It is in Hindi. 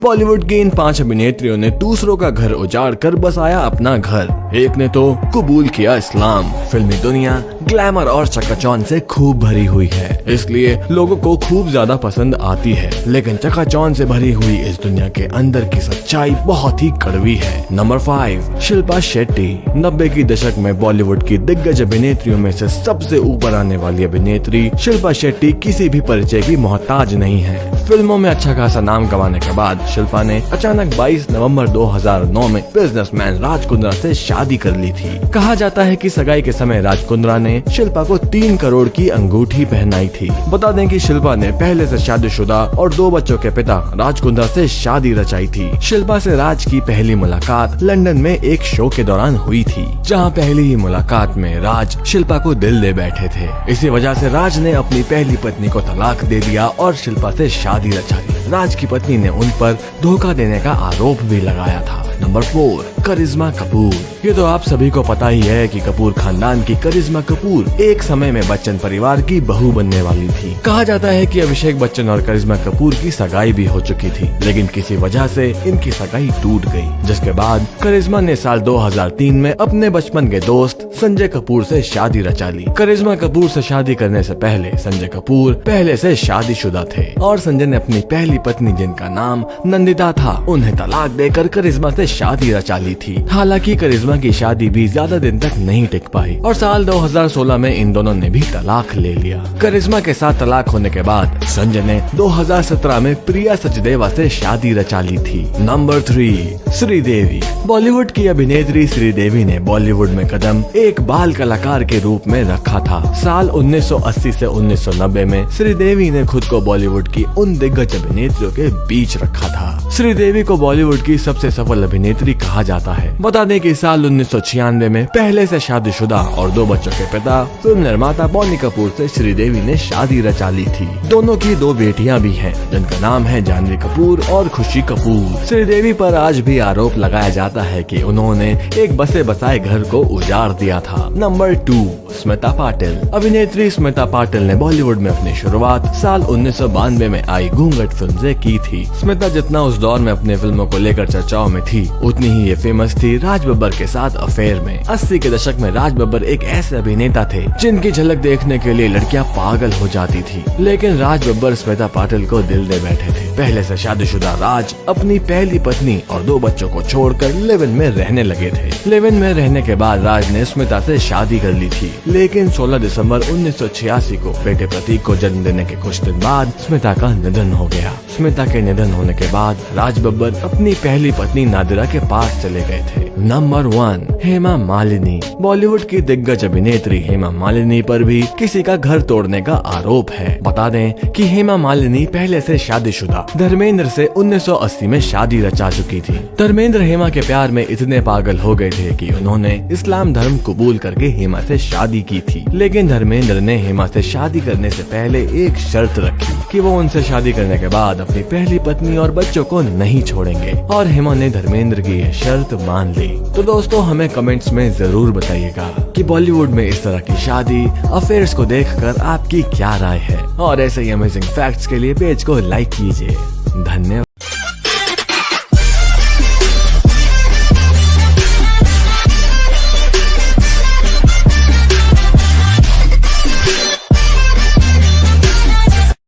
बॉलीवुड की इन 5 अभिनेत्रियों ने दूसरों का घर उजाड़ कर बसाया अपना घर। एक ने तो कबूल किया इस्लाम। फिल्मी दुनिया ग्लैमर और चकाचौंध से खूब भरी हुई है, इसलिए लोगों को खूब ज्यादा पसंद आती है। लेकिन चकाचौंध से भरी हुई इस दुनिया के अंदर की सच्चाई बहुत ही कड़वी है। नंबर 5, शिल्पा शेट्टी। 90 की दशक में बॉलीवुड की दिग्गज अभिनेत्रियों में से सबसे ऊपर आने वाली अभिनेत्री शिल्पा शेट्टी किसी भी परिचय की मोहताज नहीं है। फिल्मों में अच्छा खासा नाम कमाने के बाद शिल्पा ने अचानक 22 नवंबर 2009 में बिजनेसमैन राज कुंद्रा से शादी कर ली थी। कहा जाता है कि सगाई के समय राज कुंद्रा ने शिल्पा को 3 करोड़ की अंगूठी पहनाई थी। बता दें कि शिल्पा ने पहले से शादीशुदा और 2 बच्चों के पिता राज कुंद्रा से शादी रचाई थी। शिल्पा से राज की पहली मुलाकात लंदन में एक शो के दौरान हुई थी, जहां पहली ही मुलाकात में राज शिल्पा को दिल दे बैठे थे। इसी वजह से राज ने अपनी पहली पत्नी को तलाक दे दिया और शिल्पा से शादी रचा ली। राज की पत्नी ने उन पर धोखा देने का आरोप भी लगाया था। नंबर 4, करिश्मा कपूर। ये तो आप सभी को पता ही है कि कपूर खानदान की करिश्मा कपूर एक समय में बच्चन परिवार की बहू बनने वाली थी। कहा जाता है कि अभिषेक बच्चन और करिश्मा कपूर की सगाई भी हो चुकी थी, लेकिन किसी वजह से इनकी सगाई टूट गई, जिसके बाद करिश्मा ने साल 2003 में अपने बचपन के दोस्त संजय कपूर से शादी रचा ली। करिश्मा कपूर से शादी करने से पहले संजय कपूर पहले से शादीशुदा थे और संजय ने अपनी पहली पत्नी, जिनका नाम नंदिता था, उन्हें तलाक देकर करिश्मा से शादी रचा ली थी। हालांकि करिश्मा की शादी भी ज्यादा दिन तक नहीं टिक पाई और साल 2016 में इन दोनों ने भी तलाक ले लिया। करिश्मा के साथ तलाक होने के बाद संजय ने 2017 में प्रिया सचदेवा से शादी रचा ली थी। नंबर 3, श्रीदेवी। बॉलीवुड की अभिनेत्री श्रीदेवी ने बॉलीवुड में कदम एक बाल कलाकार के रूप में रखा था। साल 1980 से 1990 में श्रीदेवी ने खुद को बॉलीवुड की उन दिग्गज अभिनेत्रियों के बीच रखा था। श्रीदेवी को बॉलीवुड की सबसे सफल अभिनेत्री कहा जाता है। बता दें कि साल 1996 में पहले से शादीशुदा और 2 बच्चों के पिता फिल्म निर्माता बॉनी कपूर से श्रीदेवी ने शादी रचा ली थी। दोनों की 2 बेटियां भी हैं, जिनका नाम है जानवी कपूर और खुशी कपूर। श्रीदेवी पर आज भी आरोप लगाया जाता है कि उन्होंने एक बसे बसाए घर को उजाड़ दिया था। नंबर 2, स्मिता पाटिल। अभिनेत्री स्मिता पाटिल ने बॉलीवुड में अपनी शुरुआत साल 1992 में आई घूंघट फिल्म से की थी। स्मिता जितना उस दौर में अपने फिल्मों को लेकर चर्चाओं में थी, उतनी ही ये फेमस थी राज बब्बर के साथ अफेयर में। 80 के दशक में राज बब्बर एक ऐसे अभिनेता थे जिनकी झलक देखने के लिए लड़कियां पागल हो जाती थी, लेकिन राज बब्बर स्मिता पाटिल को दिल दे बैठे थे। पहले से शादीशुदा राज अपनी पहली पत्नी और 2 बच्चों को छोड़कर लिव इन में रहने लगे थे। लिव इन में रहने के बाद राज ने स्मिता से शादी कर ली थी, लेकिन 16 दिसंबर 1986 को बेटे प्रतीक को जन्म देने के कुछ दिन बाद स्मिता का निधन हो गया। स्मिता के निधन होने के बाद राज बब्बर अपनी पहली पत्नी नादिरा के पास चले गए थे। नंबर 1, हेमा मालिनी। बॉलीवुड की दिग्गज अभिनेत्री हेमा मालिनी पर भी किसी का घर तोड़ने का आरोप है। बता दें कि हेमा मालिनी पहले से शादीशुदा धर्मेंद्र से 1980 में शादी रचा चुकी थी। धर्मेंद्र हेमा के प्यार में इतने पागल हो गए थे कि उन्होंने इस्लाम धर्म कबूल करके हेमा से शादी की थी, लेकिन धर्मेंद्र ने हेमा से शादी करने से पहले एक शर्त रखी कि वो उनसे शादी करने के बाद अपनी पहली पत्नी और बच्चों को नहीं छोड़ेंगे, और हेमा ने धर्मेंद्र की यह शर्त मान ली। तो दोस्तों, हमें कमेंट्स में जरूर बताइएगा कि बॉलीवुड में इस तरह की शादी अफेयर्स को देखकर आपकी क्या राय है, और ऐसे ही अमेजिंग फैक्ट्स के लिए पेज को लाइक कीजिए। धन्यवाद।